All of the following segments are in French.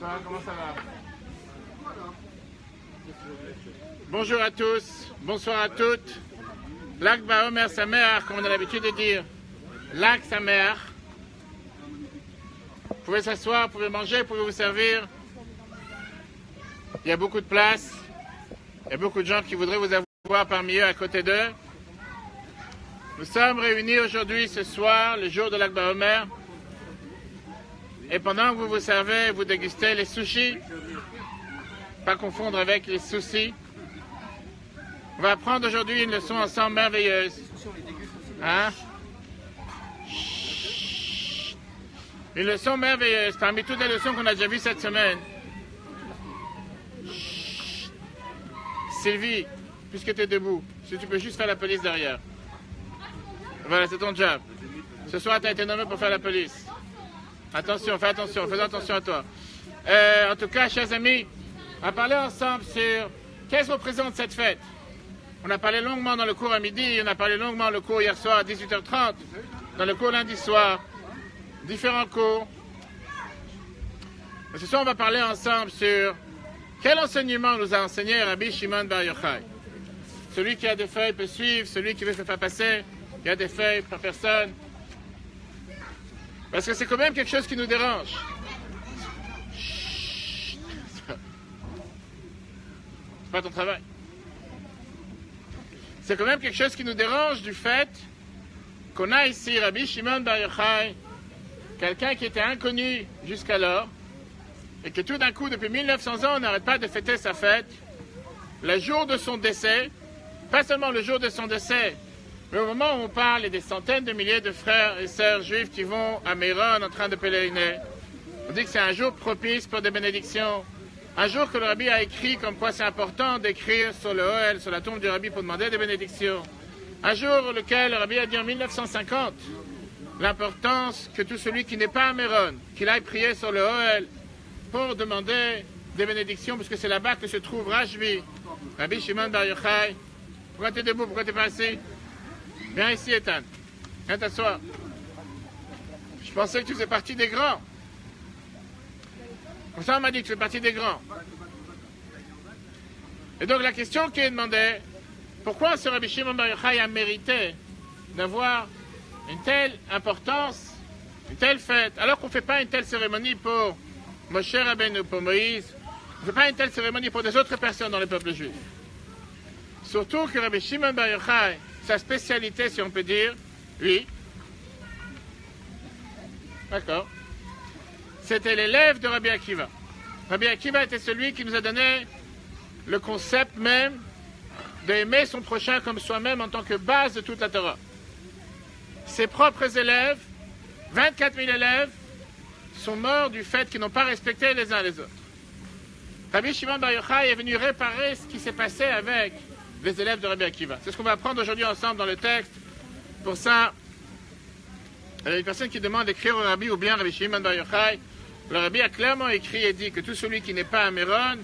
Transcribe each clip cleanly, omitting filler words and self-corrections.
Bonsoir, comment ça va? Bonjour à tous, bonsoir à toutes. Lag Baomer Samer, comme on a l'habitude de dire. Lag Samer. Vous pouvez s'asseoir, vous pouvez manger, vous pouvez vous servir. Il y a beaucoup de place. Il y a beaucoup de gens qui voudraient vous avoir parmi eux, à côté d'eux. Nous sommes réunis aujourd'hui, ce soir, le jour de Lag Baomer. Et pendant que vous vous servez, vous dégustez les sushis. Pas confondre avec les soucis. On va apprendre aujourd'hui une leçon ensemble merveilleuse. Hein? Une leçon merveilleuse, parmi toutes les leçons qu'on a déjà vues cette semaine. Sylvie, puisque tu es debout, si tu peux juste faire la police derrière. Voilà, c'est ton job. Ce soir, tu as été nommé pour faire la police. Attention, fais attention à toi. En tout cas, chers amis, on va parler ensemble sur qu'est-ce que représente cette fête. On a parlé longuement dans le cours à midi, on a parlé longuement dans le cours hier soir à 18h30, dans le cours lundi soir, différents cours. Et ce soir, on va parler ensemble sur quel enseignement nous a enseigné Rabbi Shimon Bar Yochai. Celui qui a des feuilles peut suivre, celui qui veut se faire passer, il y a des feuilles par personne. Parce que c'est quand même quelque chose qui nous dérange. C'est pas ton travail. C'est quand même quelque chose qui nous dérange du fait qu'on a ici Rabbi Shimon Bar Yochai, quelqu'un qui était inconnu jusqu'alors, et que tout d'un coup, depuis 1900 ans, on n'arrête pas de fêter sa fête, le jour de son décès, pas seulement le jour de son décès, mais au moment où on parle, il y a des centaines de milliers de frères et sœurs juifs qui vont à Méron en train de pèleriner. On dit que c'est un jour propice pour des bénédictions. Un jour que le Rabbi a écrit comme quoi c'est important d'écrire sur le Ohel, sur la tombe du Rabbi pour demander des bénédictions. Un jour lequel le Rabbi a dit en 1950 l'importance que tout celui qui n'est pas à Méron, qu'il aille prier sur le Ohel pour demander des bénédictions, parce que c'est là-bas que se trouve Rashbi, Rabbi Shimon Bar Yochai. Pourquoi tu es debout? Pourquoi tu n'es pas assis? Viens ici, Ethan. Viens t'asseoir. Je pensais que tu faisais partie des grands. Comme ça, on m'a dit que tu fais partie des grands. Et donc, la question qui est demandée, pourquoi ce Rabbi Shimon Bar Yochai a mérité d'avoir une telle importance, une telle fête, alors qu'on ne fait pas une telle cérémonie pour Moshe Rabbeinu, pour Moïse, on ne fait pas une telle cérémonie pour des autres personnes dans le peuple juif. Surtout que Rabbi Shimon Bar Yochai, sa spécialité, si on peut dire, oui, d'accord, c'était l'élève de Rabbi Akiva. Rabbi Akiva était celui qui nous a donné le concept même d'aimer son prochain comme soi-même en tant que base de toute la Torah. Ses propres élèves, 24 000 élèves, sont morts du fait qu'ils n'ont pas respecté les uns les autres. Rabbi Shimon Bar Yochai est venu réparer ce qui s'est passé avec les élèves de Rabbi Akiva. C'est ce qu'on va apprendre aujourd'hui ensemble dans le texte. Pour ça, il y a une personne qui demande d'écrire au Rabbi ou bien Rabbi Shimon Bar Yochai. Le Rabbi a clairement écrit et dit que tout celui qui n'est pas à Méron,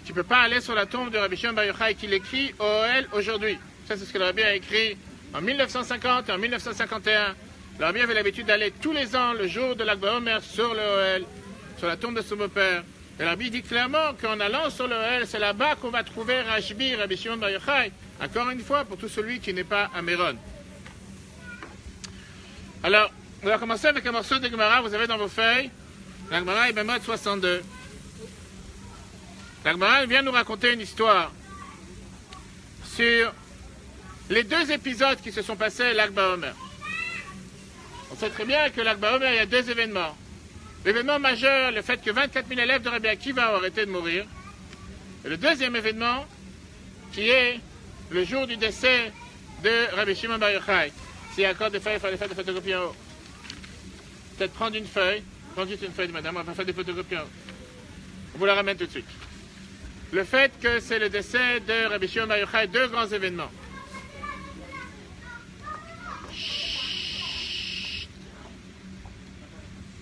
tu ne peux pas aller sur la tombe de Rabbi Shimon Bar Yochai qu'il écrit au Ohel aujourd'hui. Ça, c'est ce que le Rabbi a écrit en 1950 et en 1951. Le Rabbi avait l'habitude d'aller tous les ans, le jour de Lag Baomer, sur le Ohel, sur la tombe de son beau-père. Et le Rabbi dit clairement qu'en allant sur le Ohel, c'est là-bas qu'on va trouver Rashbi, Rabbi Shimon Bar Yochai, encore une fois, pour tout celui qui n'est pas à Méron. Alors, on va commencer avec un morceau de Gemara, vous avez dans vos feuilles. La Gemara est Bemot 62. La Gemara vient nous raconter une histoire sur les deux épisodes qui se sont passés à Lag Baomer. On sait très bien que Lag Baomer, il y a deux événements. L'événement majeur, le fait que 24 000 élèves de Rabbi Akiva ont arrêté de mourir. Et le deuxième événement, qui est le jour du décès de Rabbi Shimon Bar Yochai. S'il y a encore des feuilles, il faut les faire des photocopies en haut. Peut-être prendre une feuille. Prends juste une feuille, madame, on va faire des photocopies en haut. On vous la ramène tout de suite. Le fait que c'est le décès de Rabbi Shimon Bar Yochai, deux grands événements.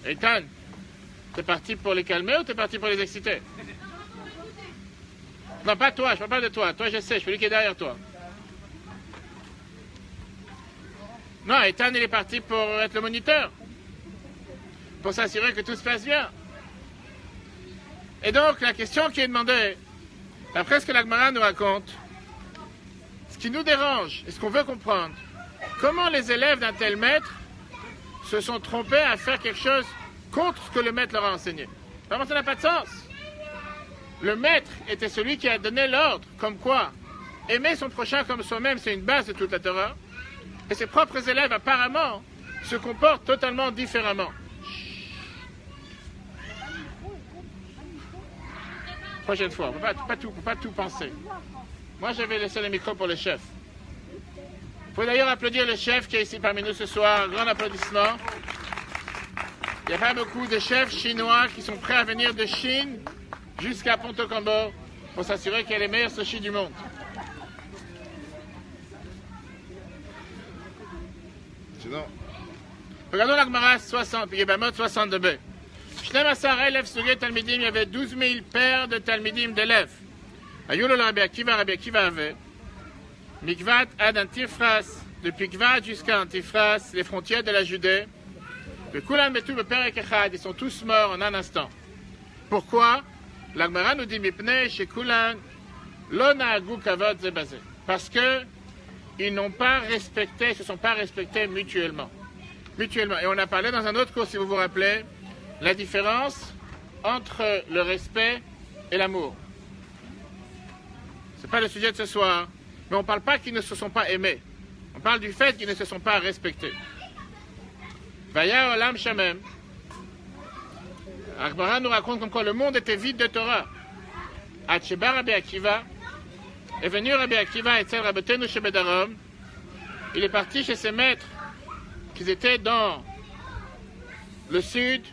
Ethan, t'es parti pour les calmer ou t'es parti pour les exciter? Non, pas toi, je parle pas de toi. Toi, je sais, je suis lui qui est derrière toi. Non, Ethan, il est parti pour être le moniteur. Pour s'assurer que tout se passe bien. Et donc, la question qui est demandée, d'après ce que la Gemara nous raconte, ce qui nous dérange et ce qu'on veut comprendre, comment les élèves d'un tel maître se sont trompés à faire quelque chose contre ce que le maître leur a enseigné. Vraiment, ça n'a pas de sens. Le maître était celui qui a donné l'ordre, comme quoi aimer son prochain comme soi-même, c'est une base de toute la Torah. Et ses propres élèves, apparemment, se comportent totalement différemment. Prochaine fois, on ne peut pas tout penser. Moi, je vais laisser le micro pour le chef. Il faut d'ailleurs applaudir le chef qui est ici parmi nous ce soir. Un grand applaudissement. Il n'y a pas beaucoup de chefs chinois qui sont prêts à venir de Chine jusqu'à Ponto Combo pour s'assurer qu'il y a les meilleurs sushis du monde. Sinon, regardons la Gemara 60, Yebamot 62b. Il y avait 12 000 paires de Talmidim d'élèves. Ayulo Rabbi Akiva avait Mikvat ad Antifras, de Pikvat jusqu'à Antifras, les frontières de la Judée. Le Kulan Betu Beperek Echad, ils sont tous morts en un instant. Pourquoi? La Gemara nous dit Mipnei chez Kulan, Lona Agu Kavod Zebazé. Parce que ils n'ont pas respecté, se sont pas respectés mutuellement. Et on a parlé dans un autre cours, si vous vous rappelez, la différence entre le respect et l'amour. Ce n'est pas le sujet de ce soir, mais on ne parle pas qu'ils ne se sont pas aimés. On parle du fait qu'ils ne se sont pas respectés. Vaya Olam Shamem. Akbara nous raconte comme quoi le monde était vide de Torah. Atsheba Rabbi Akiva est venu Rabbi Akiva et Tzel Rabbotenu Shebedarom. Il est parti chez ses maîtres qui étaient dans le sud.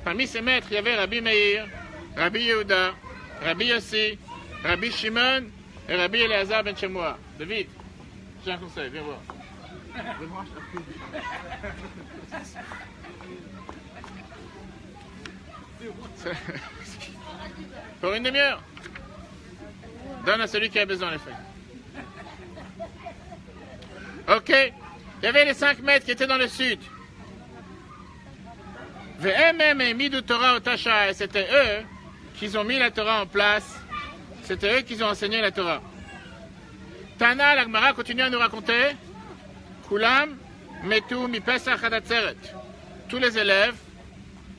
Parmi ses maîtres, il y avait Rabbi Meir, Rabbi Yehuda, Rabbi Yossi, Rabbi Shimon et Rabbi Eliezer ben Shemoua. David, j'ai un conseil, viens voir. Pour une demi-heure. Donne à celui qui a besoin, les frères. Ok. Il y avait les 5 maîtres qui étaient dans le sud. Et c'était eux qui ont mis la Torah en place. C'était eux qui ont enseigné la Torah. Tana, la Gemara continue à nous raconter. Kulam, Metu, Mi Pesach Hadatzeret. Tous les élèves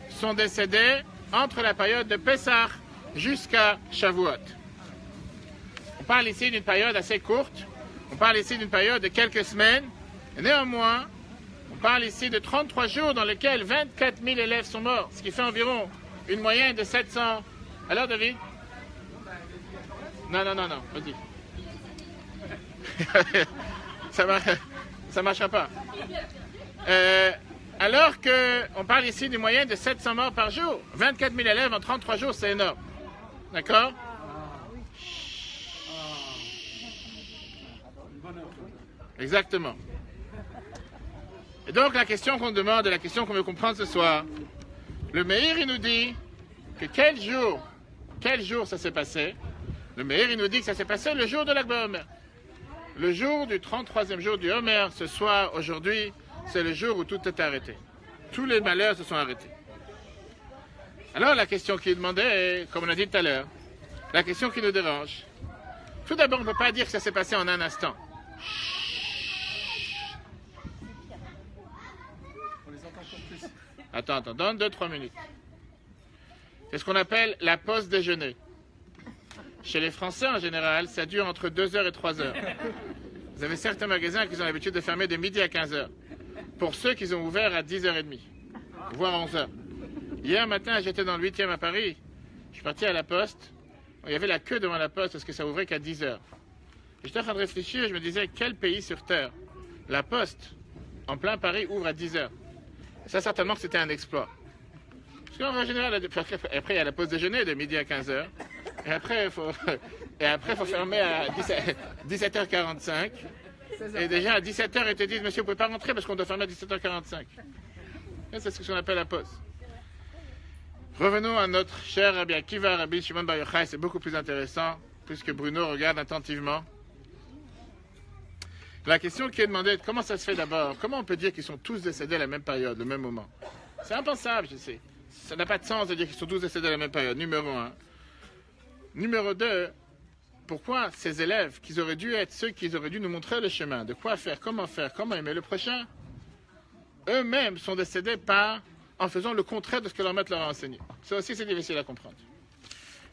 sont décédés entre la période de Pesach jusqu'à Shavuot. On parle ici d'une période assez courte. On parle ici d'une période de quelques semaines. Et néanmoins, on parle ici de 33 jours dans lesquels 24 000 élèves sont morts, ce qui fait environ une moyenne de 700. Alors, David? Non, vas-y. Ça marchera pas. Alors qu'on parle ici d'une moyenne de 700 morts par jour. 24 000 élèves en 33 jours, c'est énorme. D'accord? Exactement. Et donc la question qu'on demande et la question qu'on veut comprendre ce soir, le Meir il nous dit que quel jour ça s'est passé. Le Meir il nous dit que ça s'est passé le jour de l'Akba Omer. Le jour du 33e jour du Homer, ce soir, aujourd'hui, c'est le jour où tout est arrêté. Tous les malheurs se sont arrêtés. Alors la question qui est demandée est, comme on a dit tout à l'heure, la question qui nous dérange. Tout d'abord, on ne peut pas dire que ça s'est passé en un instant. Attends, donne 2-3 minutes. C'est ce qu'on appelle la pause déjeuner. Chez les Français, en général, ça dure entre 2h et 3h. Vous avez certains magasins qui ont l'habitude de fermer de midi à 15h. Pour ceux qui ont ouvert à 10h30, voire 11h. Hier matin, j'étais dans le 8e à Paris. Je suis parti à la Poste. Il y avait la queue devant la Poste parce que ça ouvrait qu'à 10h. J'étais en train de réfléchir, je me disais, quel pays sur Terre, la Poste, en plein Paris, ouvre à 10h. Ça, certainement que c'était un exploit. Parce qu'en général, après, il y a la pause déjeuner de midi à 15h. Et après, il faut fermer à 17h45. Et déjà, à 17h, ils te disent, monsieur, vous ne pouvez pas rentrer parce qu'on doit fermer à 17h45. C'est ce qu'on appelle la pause. Revenons à notre cher Rabbi Akiva, Rabbi Shimon Bar Yochai. C'est beaucoup plus intéressant, puisque Bruno regarde attentivement. La question qui est demandée, comment ça se fait d'abord? Comment on peut dire qu'ils sont tous décédés à la même période, au même moment? C'est impensable, je sais. Ça n'a pas de sens de dire qu'ils sont tous décédés à la même période, numéro 1. Numéro 2, pourquoi ces élèves, qui auraient dû être ceux qui auraient dû nous montrer le chemin, de quoi faire, comment aimer le prochain, eux-mêmes sont décédés en faisant le contraire de ce que leur maître leur a enseigné. Ça aussi, c'est difficile à comprendre.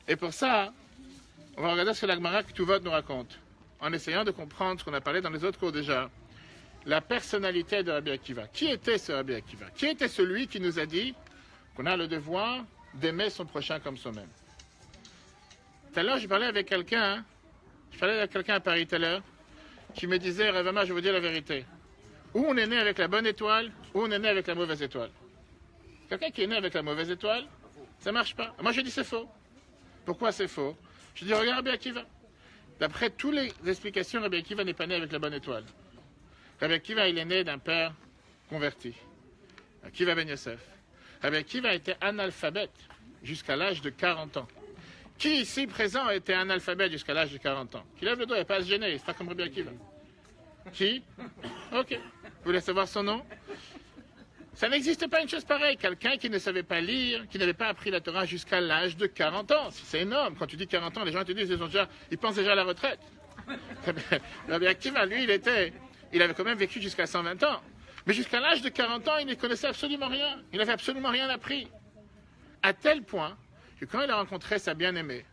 Et pour ça, on va regarder ce que la Gemara Ketuvot nous raconte, en essayant de comprendre ce qu'on a parlé dans les autres cours déjà, la personnalité de Rabbi Akiva. Qui était ce Rabbi Akiva? Qui était celui qui nous a dit qu'on a le devoir d'aimer son prochain comme soi-même? Tout à l'heure, je parlais avec quelqu'un à Paris tout à l'heure, qui me disait, Ravama, je vais vous dire la vérité. Ou on est né avec la bonne étoile, ou on est né avec la mauvaise étoile. Quelqu'un qui est né avec la mauvaise étoile, ça ne marche pas. Moi, je dis c'est faux. Pourquoi c'est faux? Je dis, regarde Rabbi Akiva. D'après toutes les explications, Rabbi Akiva n'est pas né avec la bonne étoile. Rabbi Akiva, il est né d'un père converti. Akiva Ben Yosef. Rabbi Akiva était analphabète jusqu'à l'âge de 40 ans. Qui ici présent était analphabète jusqu'à l'âge de 40 ans? Qui lève le doigt, il n'est pas à se gêner, c'est pas comme Rabbi Akiva. Qui? Ok. Vous voulez savoir son nom? Ça n'existe pas une chose pareille. Quelqu'un qui ne savait pas lire, qui n'avait pas appris la Torah jusqu'à l'âge de 40 ans. C'est énorme. Quand tu dis 40 ans, les gens te disent, ils pensent déjà à la retraite. Rabbi Akiva, lui, il avait quand même vécu jusqu'à 120 ans. Mais jusqu'à l'âge de 40 ans, il ne connaissait absolument rien. Il n'avait absolument rien appris. À tel point que quand il a rencontré sa bien-aimée,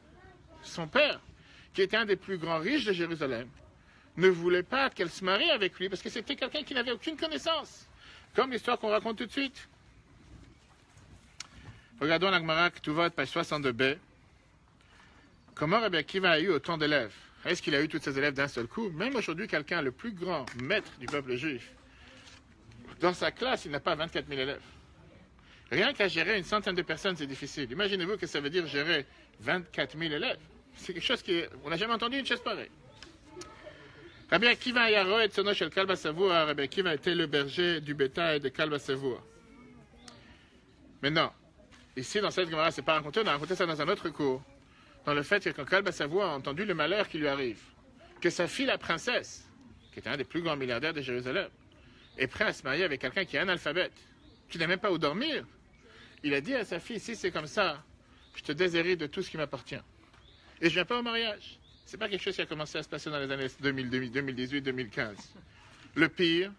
son père, qui était un des plus grands riches de Jérusalem, ne voulait pas qu'elle se marie avec lui parce que c'était quelqu'un qui n'avait aucune connaissance. Comme l'histoire qu'on raconte tout de suite. Regardons la Gemara Ketuvot, page 62b. Comment Rabbi Akiva a eu autant d'élèves? Est-ce qu'il a eu tous ses élèves d'un seul coup? Même aujourd'hui, quelqu'un, le plus grand maître du peuple juif, dans sa classe, il n'a pas 24 000 élèves. Rien qu'à gérer une centaine de personnes, c'est difficile. Imaginez-vous que ça veut dire gérer 24 000 élèves. C'est quelque chose on n'a jamais entendu une chose pareille. Rabbi Akiva Ayaro et Tsono Shel Kalba Savoua. Rabbi Akiva était le berger du bétail de Kalba Savoua. Maintenant, ici dans cette Gemara, c'est pas raconté, on a raconté ça dans un autre cours. Dans le fait que quand Kalba Savoua a entendu le malheur qui lui arrive, que sa fille, la princesse, qui était un des plus grands milliardaires de Jérusalem, est prêt à se marier avec quelqu'un qui est analphabète, qui n'a même pas où dormir, il a dit à sa fille, si c'est comme ça, je te déshérite de tout ce qui m'appartient. Et je viens pas au mariage. C'est pas quelque chose qui a commencé à se passer dans les années 2018, 2015. Le pire,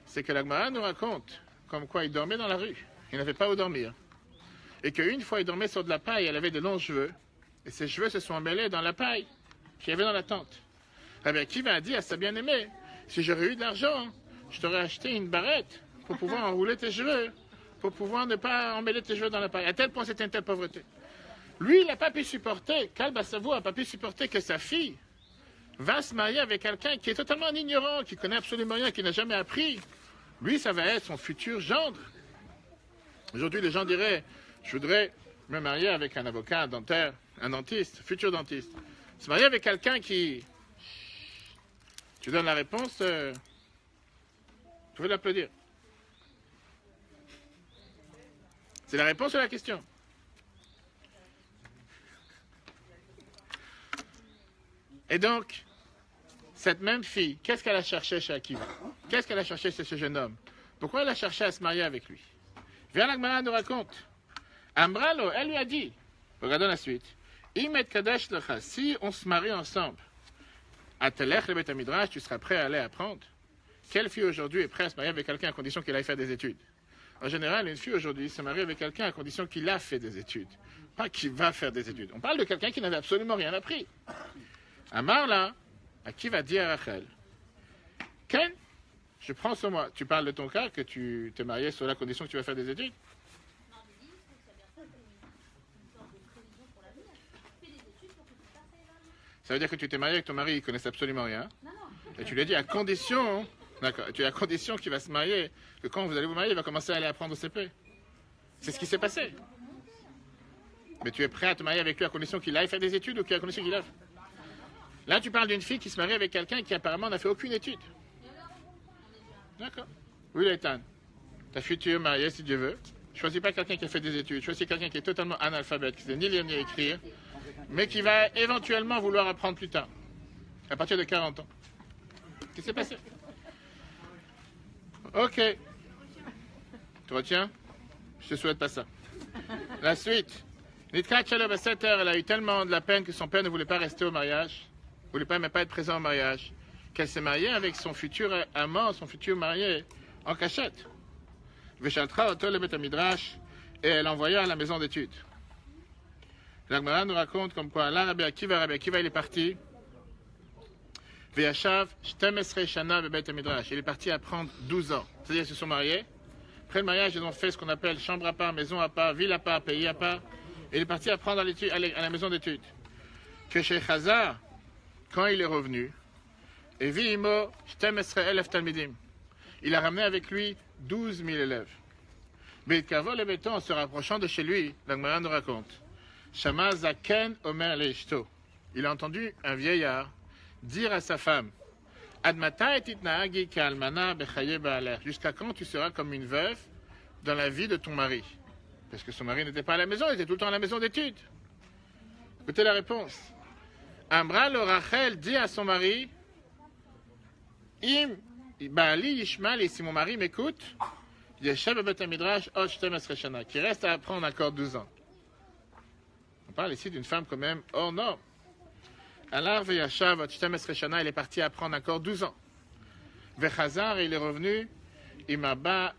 c'est que la Gemara nous raconte comme quoi il dormait dans la rue. Il n'avait pas où dormir. Et qu'une fois, il dormait sur de la paille, elle avait de longs cheveux. Et ses cheveux se sont emmêlés dans la paille qu'il y avait dans la tente. Rabbi Akiva a dit à sa bien-aimée, si j'aurais eu de l'argent, je t'aurais acheté une barrette pour pouvoir enrouler tes cheveux, pour pouvoir ne pas emmêler tes cheveux dans la paille. À tel point, c'était une telle pauvreté. Lui, il n'a pas pu supporter, Kalba Savoua n'a pas pu supporter que sa fille va se marier avec quelqu'un qui est totalement ignorant, qui connaît absolument rien, qui n'a jamais appris. Lui, ça va être son futur gendre. Aujourd'hui, les gens diraient, je voudrais me marier avec un avocat, un dentaire, un dentiste, futur dentiste. Se marier avec quelqu'un qui... Tu donnes la réponse, vous pouvez l'applaudir. C'est la réponse à la question. Et donc, cette même fille, qu'est-ce qu'elle a cherché chez Akiva? Qu'est-ce qu'elle a cherché chez ce jeune homme? Pourquoi elle a cherché à se marier avec lui? Viens, la Gemara nous raconte. Ambralo, elle lui a dit, regardons la suite, Imet Kadesh Lecha, si on se marie ensemble, à Telech le Beth Midrash, tu seras prêt à aller apprendre? Quelle fille aujourd'hui est prête à se marier avec quelqu'un à condition qu'il aille faire des études? En général, une fille aujourd'hui se marie avec quelqu'un à condition qu'il a fait des études, pas qu'il va faire des études. On parle de quelqu'un qui n'avait absolument rien appris. Amar là, à qui va dire à Rachel, Ken, je prends sur moi. Tu parles de ton cas, que tu t'es marié sur la condition que tu vas faire des études? Ça veut dire que tu t'es marié avec ton mari, il ne connaissait absolument rien. Et tu lui as dit à condition, d'accord, tu as à condition qu'il va se marier, que quand vous allez vous marier, il va commencer à aller apprendre au CP. C'est ce qui s'est passé. Mais tu es prêt à te marier avec lui à condition qu'il aille faire des études ou à condition qu'il aille? Là, tu parles d'une fille qui se marie avec quelqu'un qui apparemment n'a fait aucune étude. D'accord. Oui, Létan. Ta future mariée, si Dieu veut. Choisis pas quelqu'un qui a fait des études. Choisis quelqu'un qui est totalement analphabète, qui ne sait ni lire ni écrire, mais qui va éventuellement vouloir apprendre plus tard, à partir de 40 ans. Qu'est-ce qui s'est passé? Ok. Tu retiens? Je te souhaite pas ça. La suite. Nitkat Shalom à 7 heures, elle a eu tellement de la peine que son père ne voulait pas rester au mariage, ne voulait pas même pas être présent au mariage, qu'elle s'est mariée avec son futur amant, son futur marié, en cachette. Veshaltra Otol Bet Midrash, et elle envoya à la maison d'études. L'Agmara nous raconte comme quoi, là, Rabbi Akiva, il est parti. Veyashav, Shtemesre Shana Bebet Midrash. Il est parti apprendre 12 ans. C'est-à-dire qu'ils se sont mariés. Après le mariage, ils ont fait ce qu'on appelle chambre à part, maison à part, ville à part, pays à part. Et il est parti apprendre à la maison d'études. Que chez Chazar, quand il est revenu, et Vihimo, Shtemesre Elef Talmidim. Il a ramené avec lui 12 000 élèves. Beit Kavol et Béton, en se rapprochant de chez lui, l'Agmara nous raconte. Shama Zaken Omer Leishto. Il a entendu un vieillard dire à sa femme, Admata et itnaagi ka'almana bechaye ba'aler. Jusqu'à quand tu seras comme une veuve dans la vie de ton mari? Parce que son mari n'était pas à la maison, il était tout le temps à la maison d'études. Écoutez la réponse. Amra le Rachel dit à son mari, Im Ba'ali Yishmal, et si mon mari m'écoute, Yeshem Bet Midrash Od 12 Shana, qui reste à apprendre encore 12 ans. On parle ici d'une femme quand même hors norme. Alors, Veyashav Od 12 Shana, il est parti apprendre encore 12 ans. Vechazar, il est revenu, Imaba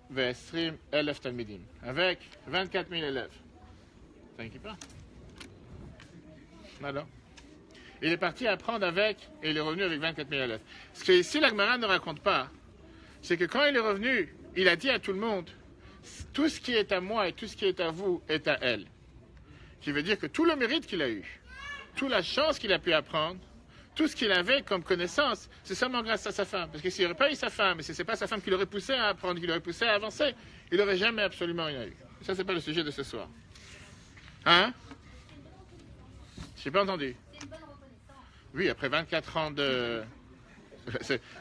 Ve'esrim Elef Talmidim, avec 24 000 élèves. T'inquiète pas. Alors, il est parti apprendre avec, et il est revenu avec 24 000 élèves. Ce que ici l'Agmara ne raconte pas, c'est que quand il est revenu, il a dit à tout le monde, tout ce qui est à moi et tout ce qui est à vous est à elle. Qui veut dire que tout le mérite qu'il a eu, toute la chance qu'il a pu apprendre, tout ce qu'il avait comme connaissance, c'est seulement grâce à sa femme. Parce que s'il n'aurait pas eu sa femme, et si ce n'est pas sa femme qui l'aurait poussé à apprendre, qui l'aurait poussé à avancer, il n'aurait jamais absolument rien eu. Ça, c'est pas le sujet de ce soir. Hein? Je n'ai pas entendu. Oui, après 24 ans de...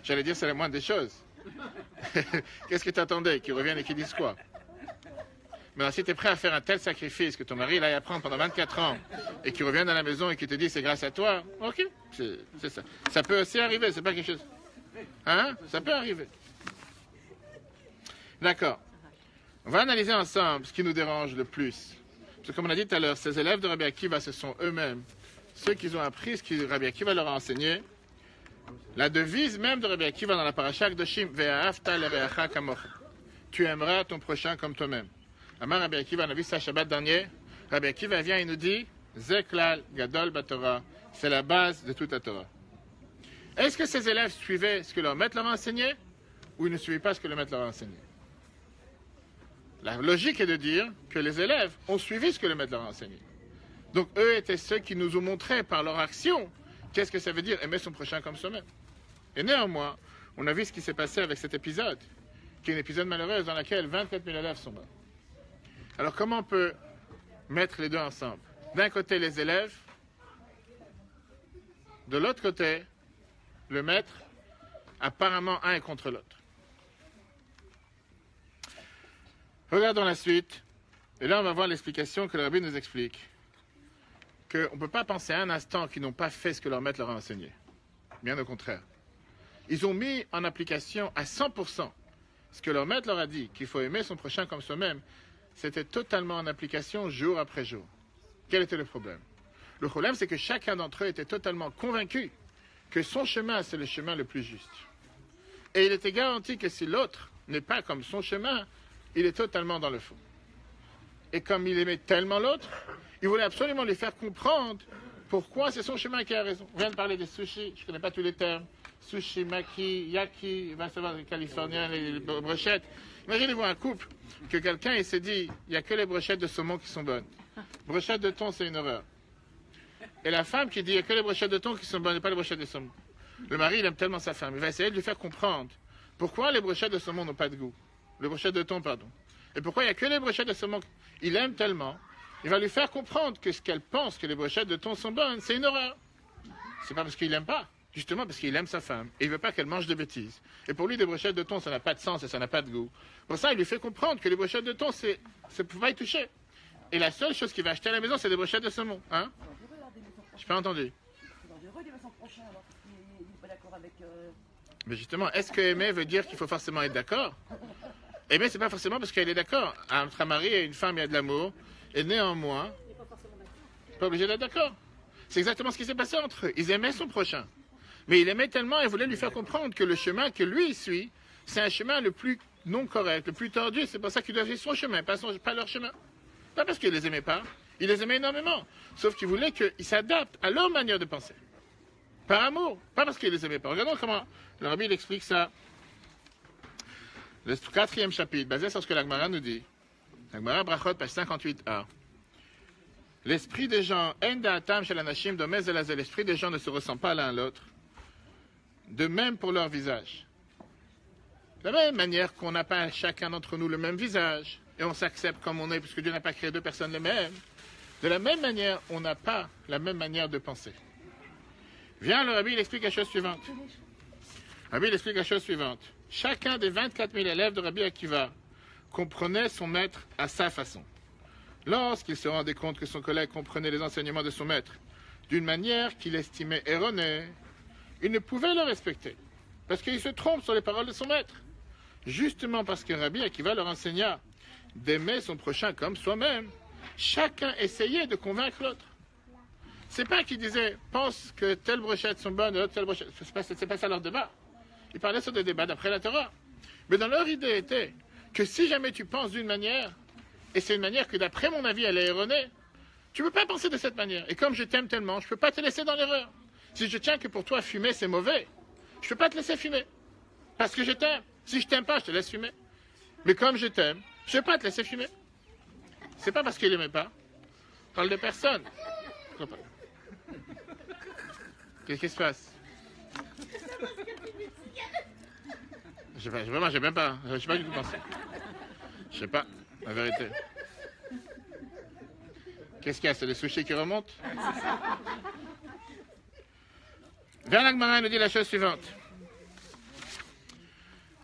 J'allais dire c'est la moindre des choses. Qu'est-ce que tu attendais? Qu'ils reviennent et qu'ils disent quoi? Mais si tu es prêt à faire un tel sacrifice que ton mari aille apprendre pendant 24 ans et qu'il revienne à la maison et qu'il te dit c'est grâce à toi, ok, c'est ça. Ça peut aussi arriver, c'est pas quelque chose... Hein? Ça peut arriver. D'accord. On va analyser ensemble ce qui nous dérange le plus. Parce que comme on a dit tout à l'heure, ces élèves de Rabbi Akiva, ce sont eux-mêmes ceux qui ont appris ce que Rabbi Akiva leur a enseigné. La devise même de Rabbi Akiva dans la paracha Kedoshim, Ve'ahavta l'reacha kamocha. Tu aimeras ton prochain comme toi-même. Amar Rabbi Akiva, on a vu ça Shabbat dernier. Rabbi Akiva vient et nous dit, Zeklal Gadol Batorah, c'est la base de toute la Torah. Est-ce que ces élèves suivaient ce que leur maître leur a enseigné, ou ils ne suivaient pas ce que le maître leur a enseigné? La logique est de dire que les élèves ont suivi ce que le maître leur a enseigné. Donc eux étaient ceux qui nous ont montré par leur action qu'est-ce que ça veut dire aimer son prochain comme soi-même. Et néanmoins, on a vu ce qui s'est passé avec cet épisode, qui est un épisode malheureux dans lequel 24 000 élèves sont morts. Alors comment on peut mettre les deux ensemble? D'un côté les élèves, de l'autre côté le maître, apparemment un est contre l'autre. Regardons la suite, et là on va voir l'explication que le rabbi nous explique. Qu'on ne peut pas penser un instant qu'ils n'ont pas fait ce que leur maître leur a enseigné. Bien au contraire. Ils ont mis en application à 100% ce que leur maître leur a dit, qu'il faut aimer son prochain comme soi-même. C'était totalement en application jour après jour. Quel était le problème? Le problème, c'est que chacun d'entre eux était totalement convaincu que son chemin, c'est le chemin le plus juste. Et il était garanti que si l'autre n'est pas comme son chemin, il est totalement dans le faux. Et comme il aimait tellement l'autre, il voulait absolument lui faire comprendre pourquoi c'est son chemin qui a raison. On vient de parler des sushis, je ne connais pas tous les termes. Sushi, maki, yaki, va savoir les californiens, les brochettes. Imaginez-vous un couple, que quelqu'un il s'est dit, il n'y a que les brochettes de saumon qui sont bonnes. Brochettes de thon, c'est une horreur. Et la femme qui dit, il n'y a que les brochettes de thon qui sont bonnes et pas les brochettes de saumon. Le mari, il aime tellement sa femme. Il va essayer de lui faire comprendre pourquoi les brochettes de saumon n'ont pas de goût. Les brochettes de thon, pardon. Et pourquoi il n'y a que les brochettes de saumon. Il aime tellement. Il va lui faire comprendre que ce qu'elle pense que les brochettes de thon sont bonnes, c'est une horreur. C'est pas parce qu'il n'aime pas. Justement parce qu'il aime sa femme. Et il ne veut pas qu'elle mange de bêtises. Et pour lui, des brochettes de thon, ça n'a pas de sens et ça n'a pas de goût. Pour ça, il lui fait comprendre que les brochettes de thon, c'est pour pas y toucher. Et la seule chose qu'il va acheter à la maison, c'est des brochettes de saumon. Hein? Je n'ai pas entendu. Mais justement, est-ce que aimer veut dire qu'il faut forcément être d'accord? Aimer, c'est pas forcément parce qu'elle est d'accord. Entre un mari et une femme, il y a de l'amour. Et néanmoins, pas obligé d'être d'accord. C'est exactement ce qui s'est passé entre eux. Ils aimaient son prochain. Mais il aimait tellement et voulait lui faire comprendre que le chemin que lui suit, c'est un chemin le plus non correct, le plus tordu. C'est pour ça qu'ils doivent suivre son chemin, pas leur chemin. Pas parce qu'ils les aimaient pas. Ils les aimaient énormément. Sauf qu'ils voulaient qu'ils s'adaptent à leur manière de penser. Par amour, pas parce qu'ils les aimaient pas. Regardons comment le Rabbi il explique ça. Le 4e chapitre, basé sur ce que l'Agmara nous dit. L'Agmara Brachot, page 58a. L'esprit des gens, l'esprit des gens ne se ressent pas l'un à l'autre. De même pour leur visage. De la même manière qu'on n'a pas chacun d'entre nous le même visage, et on s'accepte comme on est, puisque Dieu n'a pas créé deux personnes les mêmes. De la même manière, on n'a pas la même manière de penser. Viens, le Rabbi, il explique la chose suivante. Rabbi, il explique la chose suivante. Chacun des 24 000 élèves de Rabbi Akiva comprenait son maître à sa façon. Lorsqu'il se rendait compte que son collègue comprenait les enseignements de son maître d'une manière qu'il estimait erronée, il ne pouvait le respecter, parce qu'il se trompe sur les paroles de son maître. Justement parce que Rabbi Akiva leur enseigna d'aimer son prochain comme soi-même, chacun essayait de convaincre l'autre. C'est pas qu'il disait, pense que telle brochette sont bonnes, et l'autre telle brochette. C'est pas ça leur débat. Ils parlaient sur des débats d'après la Torah. Mais dans leur idée était que si jamais tu penses d'une manière, et c'est une manière que d'après mon avis elle est erronée, tu ne peux pas penser de cette manière. Et comme je t'aime tellement, je ne peux pas te laisser dans l'erreur. Si je tiens que pour toi fumer c'est mauvais, je ne peux pas te laisser fumer. Parce que je t'aime. Si je t'aime pas, je te laisse fumer. Mais comme je t'aime, je ne vais pas te laisser fumer. C'est pas parce qu'il n'aimait pas. On parle de personne. Qu'est-ce qui se passe? Vraiment, j'ai même pas. Je sais pas du tout penser. Je sais pas, la vérité. Qu'est-ce qu'il y a? C'est les sushis qui remontent? Viens, l'Agmara nous dit la chose suivante.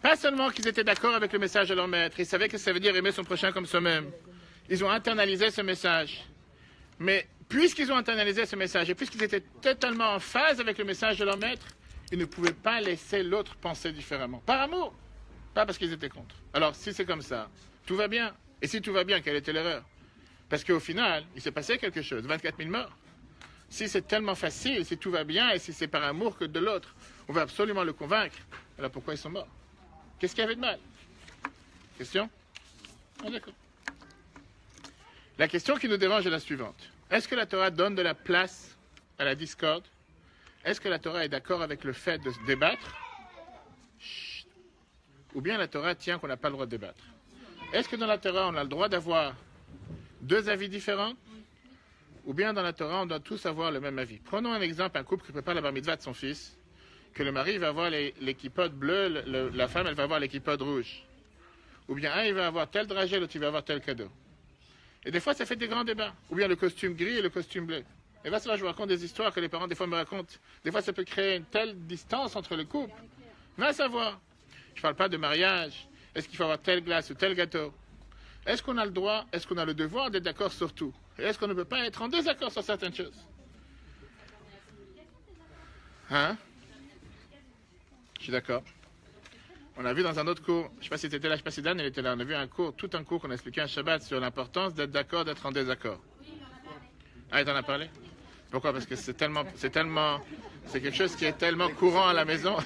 Pas seulement qu'ils étaient d'accord avec le message de leur maître, ils savaient que ça veut dire aimer son prochain comme soi-même. Ils ont internalisé ce message. Mais puisqu'ils ont internalisé ce message et puisqu'ils étaient totalement en phase avec le message de leur maître, ils ne pouvaient pas laisser l'autre penser différemment. Par amour, pas parce qu'ils étaient contre. Alors, si c'est comme ça, tout va bien. Et si tout va bien, quelle était l'erreur? Parce qu'au final, il s'est passé quelque chose. 24 000 morts. Si c'est tellement facile, si tout va bien, et si c'est par amour que de l'autre, on va absolument le convaincre, alors pourquoi ils sont morts? Qu'est-ce qu'il y avait de mal? Question? Ah, d'accord. La question qui nous dérange est la suivante. Est-ce que la Torah donne de la place à la discorde? Est-ce que la Torah est d'accord avec le fait de se débattre? Chut. Ou bien la Torah tient qu'on n'a pas le droit de débattre? Est-ce que dans la Torah, on a le droit d'avoir deux avis différents? Ou bien dans la Torah, on doit tous avoir le même avis? Prenons un exemple, un couple qui prépare la bar mitzvah de son fils, que le mari va avoir l'équipote bleue, la femme, elle va avoir l'équipote rouge. Ou bien un, il va avoir tel dragé, l'autre, il va avoir tel cadeau. Et des fois, ça fait des grands débats. Ou bien le costume gris et le costume bleu. Et là, je vous raconte des histoires que les parents, des fois, me racontent. Des fois, ça peut créer une telle distance entre le couple. Va savoir. Je ne parle pas de mariage. Est-ce qu'il faut avoir telle glace ou tel gâteau? Est-ce qu'on a le droit, est-ce qu'on a le devoir d'être d'accord sur tout? Et est-ce qu'on ne peut pas être en désaccord sur certaines choses? Hein? Je suis d'accord. On a vu dans un autre cours, je ne sais pas si tu étais là, je ne sais pas si Dan était là, on a vu un cours, tout un cours qu'on a expliqué un Shabbat sur l'importance d'être d'accord, d'être en désaccord. Ah, tu en as parlé? Pourquoi? Parce que c'est quelque chose qui est tellement courant à la maison.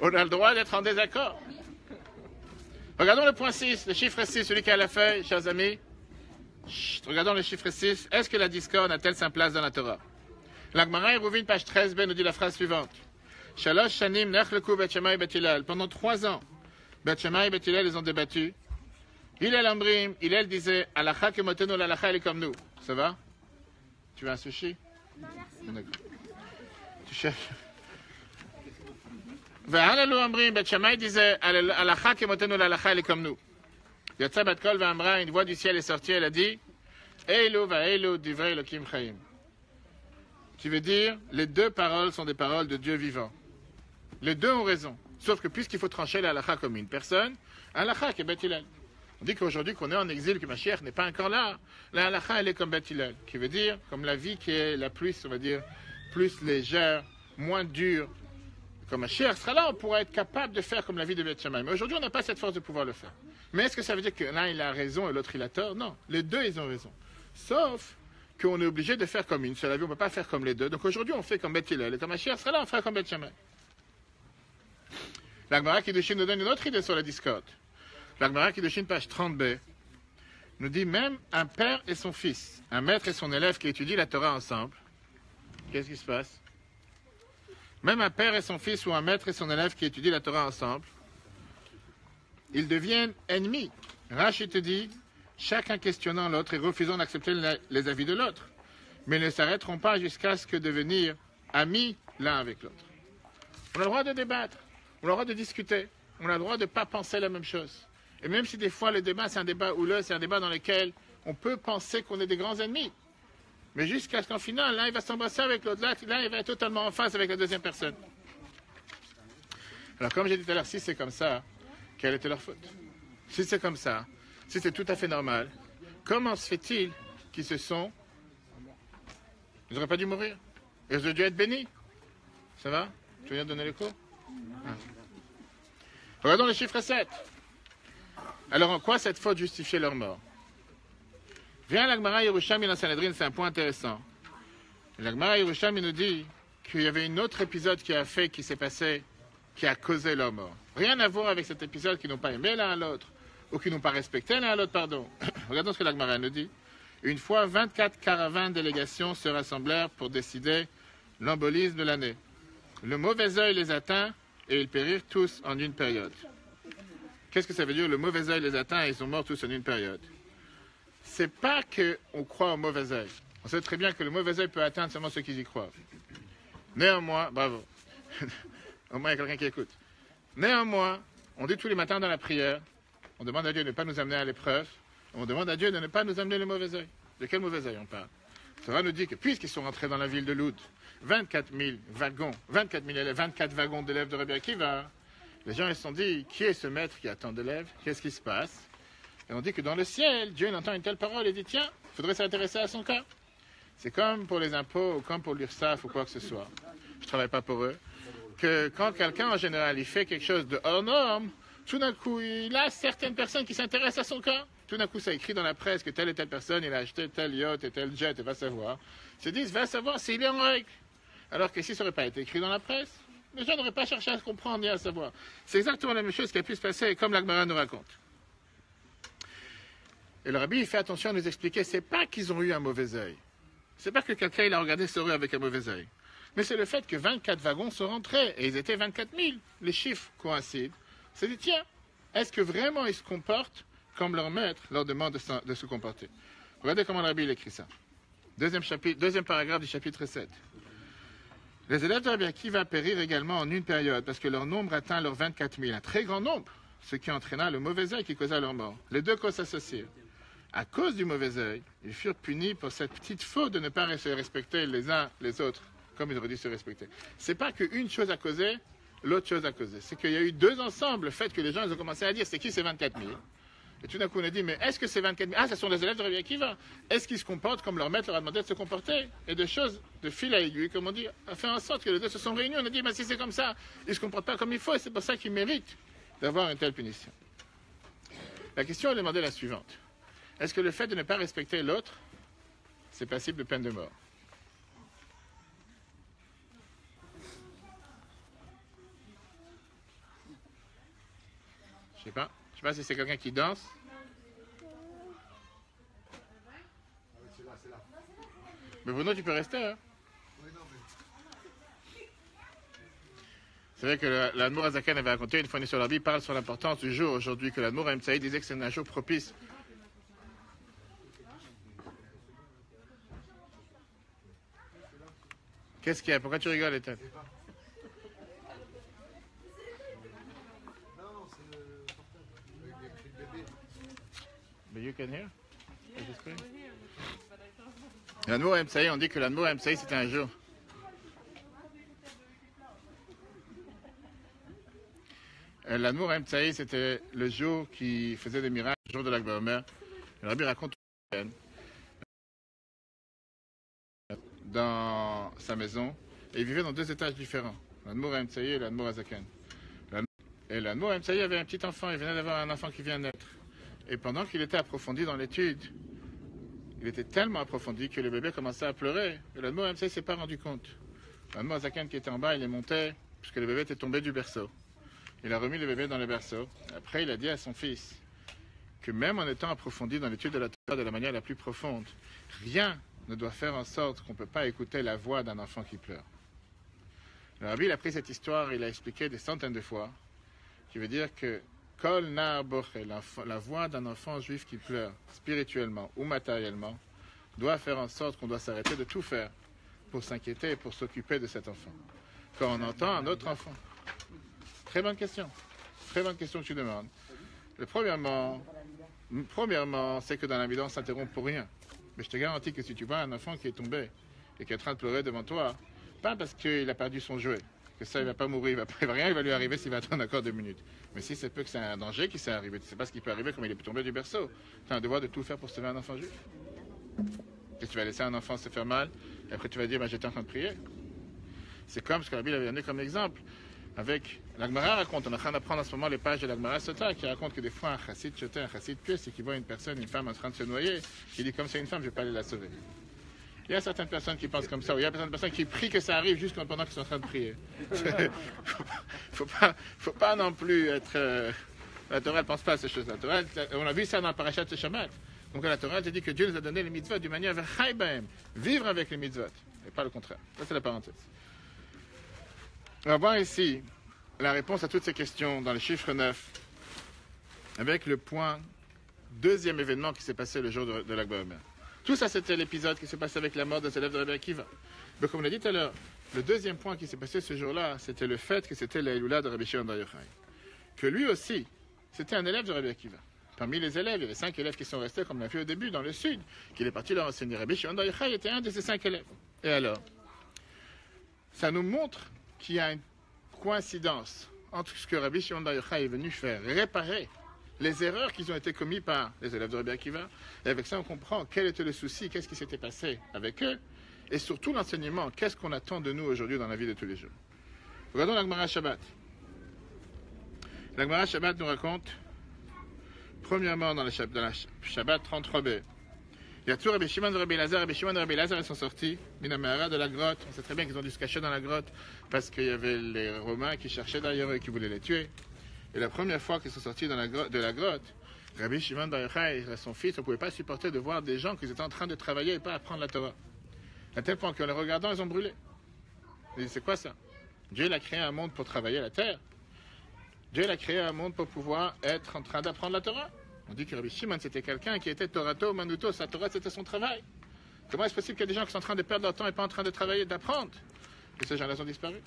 On a le droit d'être en désaccord. Regardons le point 6, le chiffre 6, celui qui a la feuille, chers amis. Chut, regardons le chiffre 6. Est-ce que la discorde a-t-elle sa place dans la Torah? L'Agmara Eruvin, page 13b, nous dit la phrase suivante. Shalosh shanim nechleku Bet Shammai Bet Hillel. Pendant 3 ans, Bet Shammai et Bet Hillel les ont débattus. Hillel Ambrim, Hillel disait, Alacha kemotenu, l'Alacha elle est comme nous. Ça va? Tu veux un sushi? Non, merci. D'accord. Tu cherches? Ve'halalu Ambrim, Bet Shammai disait, Alacha kemotenu, l'Alacha elle est comme nous. Yatsa Bat Kol ve'Amra, une voix du ciel est sortie, elle a dit, Eilu va'eilu divrei Elokim chaim. Qui veut dire, les deux paroles sont des paroles de Dieu vivant. Les deux ont raison. Sauf que puisqu'il faut trancher la halakha comme une personne, halakha qui est Bet Hillel. On dit qu'aujourd'hui qu'on est en exil, que Mashiach n'est pas encore là, la halakha elle est comme Bet Hillel. Qui veut dire, comme la vie qui est la plus, on va dire, plus légère, moins dure, Comme Mashiach sera là, on pourra être capable de faire comme la vie de Beth Shammai. Mais aujourd'hui, on n'a pas cette force de pouvoir le faire. Mais est-ce que ça veut dire que l'un il a raison et l'autre il a tort? Non, les deux ils ont raison. Sauf qu'on est obligé de faire comme une seule vie, on ne peut pas faire comme les deux. Donc aujourd'hui, on fait comme Beth Hillel. Et comme Mashiach sera là, on fera comme Beth Shammai. La Gemara Kiddushin nous donne une autre idée sur la discorde. La Gemara Kiddushin, page 30b, nous dit même un père et son fils, un maître et son élève qui étudient la Torah ensemble. Qu'est-ce qui se passe? Même un père et son fils ou un maître et son élève qui étudient la Torah ensemble, ils deviennent ennemis. Rashi te dit, chacun questionnant l'autre et refusant d'accepter les avis de l'autre. Mais ils ne s'arrêteront pas jusqu'à ce que devenir amis l'un avec l'autre. On a le droit de débattre, on a le droit de discuter, on a le droit de ne pas penser la même chose. Et même si des fois le débat c'est un débat houleux, c'est un débat dans lequel on peut penser qu'on est des grands ennemis. Mais jusqu'à ce qu'en final, l'un il va s'embrasser avec l'autre, l'un il va être totalement en face avec la deuxième personne. Alors comme j'ai dit tout à l'heure, si c'est comme ça, quelle était leur faute? Si c'est comme ça, si c'est tout à fait normal, comment se fait-il qu'ils se sont... Ils n'auraient pas dû mourir. Ils auraient dû être bénis. Ça va? Tu viens de donner les cours? Regardons le chiffre 7. Alors en quoi cette faute justifiait leur mort? Viens la Gemara Yerushalmi dans Sanhedrin, c'est un point intéressant. La Gemara Yerushalmi nous dit qu'il y avait un autre épisode qui s'est passé, qui a causé leur mort. Rien à voir avec cet épisode qui n'ont pas aimé l'un à l'autre, ou qui n'ont pas respecté l'un à l'autre, pardon. Regardons ce que la Gemara nous dit. Une fois, 24 caravanes délégations se rassemblèrent pour décider l'embolisme de l'année. Le mauvais œil les atteint et ils périrent tous en une période. Qu'est-ce que ça veut dire? Le mauvais œil les atteint et ils sont morts tous en une période. C'est pas qu'on croit au mauvais œil. On sait très bien que le mauvais œil peut atteindre seulement ceux qui y croient. Néanmoins, bravo. Au moins il y a quelqu'un qui écoute. Néanmoins, on dit tous les matins dans la prière, on demande à Dieu de ne pas nous amener à l'épreuve, on demande à Dieu de ne pas nous amener le mauvais œil. De quel mauvais œil on parle? Ça va nous dire que puisqu'ils sont rentrés dans la ville de Loud, 24 000 wagons, 24 000 élèves, 24 wagons d'élèves de Rabbi Akiva, les gens ils se sont dit, qui est ce maître qui a tant d'élèves? Qu'est-ce qui se passe? Et on dit que dans le ciel, Dieu il entend une telle parole et dit, tiens, il faudrait s'intéresser à son cas. C'est comme pour les impôts ou comme pour l'URSSAF ou quoi que ce soit. Je ne travaille pas pour eux. Que quand quelqu'un en général il fait quelque chose de hors norme, tout d'un coup il a certaines personnes qui s'intéressent à son cas. Tout d'un coup ça écrit dans la presse que telle et telle personne il a acheté tel yacht et tel jet et va savoir. Ils se disent va savoir s'il est en règle. Alors que si ça n'aurait pas été écrit dans la presse, les gens n'auraient pas cherché à se comprendre ni à savoir. C'est exactement la même chose qui a pu se passer comme la Gemara nous raconte. Et le rabbi il fait attention à nous expliquer, c'est pas qu'ils ont eu un mauvais œil. C'est pas que quelqu'un il a regardé ce rue avec un mauvais œil. Mais c'est le fait que 24 wagons sont rentrés, et ils étaient 24 000. Les chiffres coïncident. C'est dit, tiens, est-ce que vraiment ils se comportent comme leur maître leur demande de se comporter? Regardez comment le rabbi il écrit ça. Deuxième paragraphe du chapitre 7. Les élèves de Rabbi Akiva périrent également en une période, parce que leur nombre atteint leurs 24 000, un très grand nombre, ce qui entraîna le mauvais œil qui causa leur mort. Les deux causes s'associèrent. À cause du mauvais œil, ils furent punis pour cette petite faute de ne pas se respecter les uns les autres, comme ils auraient dû se respecter. C'est pas qu'une chose a causé, l'autre chose a causé. C'est qu'il y a eu deux ensembles, le fait que les gens ils ont commencé à dire, c'est qui ces 24 000? Et tout d'un coup on a dit, mais est-ce que ces 24 000, ce sont les élèves de Rabbi Akiva? Est-ce qu'ils se comportent comme leur maître leur a demandé de se comporter? Et de choses, de fil à aiguille, comme on dit, a fait en sorte que les deux se sont réunis. On a dit, mais si c'est comme ça, ils ne se comportent pas comme il faut, et c'est pour ça qu'ils méritent d'avoir une telle punition. La question est demandée la suivante. Est-ce que le fait de ne pas respecter l'autre, c'est passible de peine de mort? Je sais pas si c'est quelqu'un qui danse. Mais Bruno, tu peux rester, hein? C'est vrai que l'Admour Azakan avait raconté une fois sur la Bible, parle sur l'importance du jour aujourd'hui, que l'Admour Amtsaï disait que c'est un jour propice. Qu'est-ce qu'il y a? Pourquoi tu rigoles, Ethan? But you can hear? L'Admour Amtsaï, on dit que l'Admour Amtsaï c'était un jour. L'Admour Amtsaï c'était le jour qui faisait des miracles, le jour de l'Akba Omer. Le Rabbi raconte dans sa maison et il vivait dans deux étages différents. l'Admour Emtsaï et l'Admour Azaken. Et l'Admour Emtsaï avait un petit enfant, il venait d'avoir un enfant qui vient de naître. Et pendant qu'il était approfondi dans l'étude, il était tellement approfondi que le bébé commençait à pleurer. Et l'Admour Emtsaï ne s'est pas rendu compte. L'Admour Azaken qui était en bas, il est monté, puisque le bébé était tombé du berceau. Il a remis le bébé dans le berceau. Après, il a dit à son fils que même en étant approfondi dans l'étude de la Torah de la manière la plus profonde, rien ne doit faire en sorte qu'on ne peut pas écouter la voix d'un enfant qui pleure. Le rabbi, il a pris cette histoire, il a expliqué des centaines de fois, qui veut dire que Kol Nar Boché, la voix d'un enfant juif qui pleure, spirituellement ou matériellement, doit faire en sorte qu'on doit s'arrêter de tout faire pour s'inquiéter et pour s'occuper de cet enfant. Quand on entend un autre enfant. Très bonne question que tu demandes. Premièrement, c'est que dans la vie, on s'interrompt pour rien. Mais je te garantis que si tu vois un enfant qui est tombé et qui est en train de pleurer devant toi, pas parce qu'il a perdu son jouet, que ça, il ne va pas mourir, il va rien, il va lui arriver s'il va attendre encore 2 minutes. Mais si c'est peu que c'est un danger qui s'est arrivé, tu ne sais pas ce qui peut arriver comme il est tombé du berceau. Tu as un devoir de tout faire pour sauver un enfant juif. Et tu vas laisser un enfant se faire mal, et après tu vas dire, j'étais en train de prier. C'est comme ce que la Bible avait donné comme exemple. Avec l'Agmara raconte, on est en train d'apprendre en ce moment les pages de l'Agmara Sota qui raconte que des fois un chassid choté, un chassid pieux, c'est qu'il voit une personne, une femme en train de se noyer, il dit comme c'est une femme, je ne vais pas aller la sauver. Il y a certaines personnes qui pensent comme ça, ou il y a certaines personnes qui prient que ça arrive juste pendant qu'ils sont en train de prier. faut pas non plus être... la Torah ne pense pas à ces choses-là. On a vu ça dans la parashat de Shabbat. Donc la Torah te dit que Dieu nous a donné les mitzvot d'une manière vers Chaybahem, vivre avec les mitzvot, et pas le contraire. Ça c'est la parenthèse. On va voir ici la réponse à toutes ces questions dans le chiffre 9, avec le point, deuxième événement qui s'est passé le jour de l'Akba Omer. Tout ça, c'était l'épisode qui s'est passé avec la mort des élèves de Rabbi Akiva. Mais comme on l'a dit tout à l'heure, le deuxième point qui s'est passé ce jour-là, c'était le fait que c'était l'Eilula de Rabbi Shimon Bar Yochai. Que lui aussi, c'était un élève de Rabbi Akiva. Parmi les élèves, il y avait 5 élèves qui sont restés, comme on l'a vu au début, dans le sud, qu'il est parti leur enseigner. Rabbi Shimon Bar Yochai était un de ces 5 élèves. Et alors, ça nous montre qu'il y a une coïncidence entre ce que Rabbi Shimon Bar Yochai est venu faire, réparer les erreurs qui ont été commises par les élèves de Rabbi Akiva. Et avec ça, on comprend quel était le souci, qu'est-ce qui s'était passé avec eux, et surtout l'enseignement, qu'est-ce qu'on attend de nous aujourd'hui dans la vie de tous les jours. Regardons la Gemara Shabbat. La Gemara Shabbat nous raconte, premièrement dans la Shabbat 33b, il y a tout Rabbi Shimon et Rabbi Elazar. Rabbi Shimon et Rabbi Elazar, ils sont sortis Minamara de la grotte. On sait très bien qu'ils ont dû se cacher dans la grotte parce qu'il y avait les Romains qui cherchaient derrière eux et qui voulaient les tuer. Et la première fois qu'ils sont sortis de la grotte, Rabbi Shimon Bar Yochai et son fils ne pouvaient pas supporter de voir des gens qui étaient en train de travailler et pas apprendre la Torah. À tel point qu'en les regardant, ils ont brûlé. Ils disent, c'est quoi ça? Dieu il a créé un monde pour travailler la terre. Dieu il a créé un monde pour pouvoir être en train d'apprendre la Torah. On dit que Rabbi Shimon, c'était quelqu'un qui était Torato, Manuto, sa Torah, c'était son travail. Comment est-ce possible qu'il y ait des gens qui sont en train de perdre leur temps et pas en train de travailler, d'apprendre? Et ces gens-là sont disparus.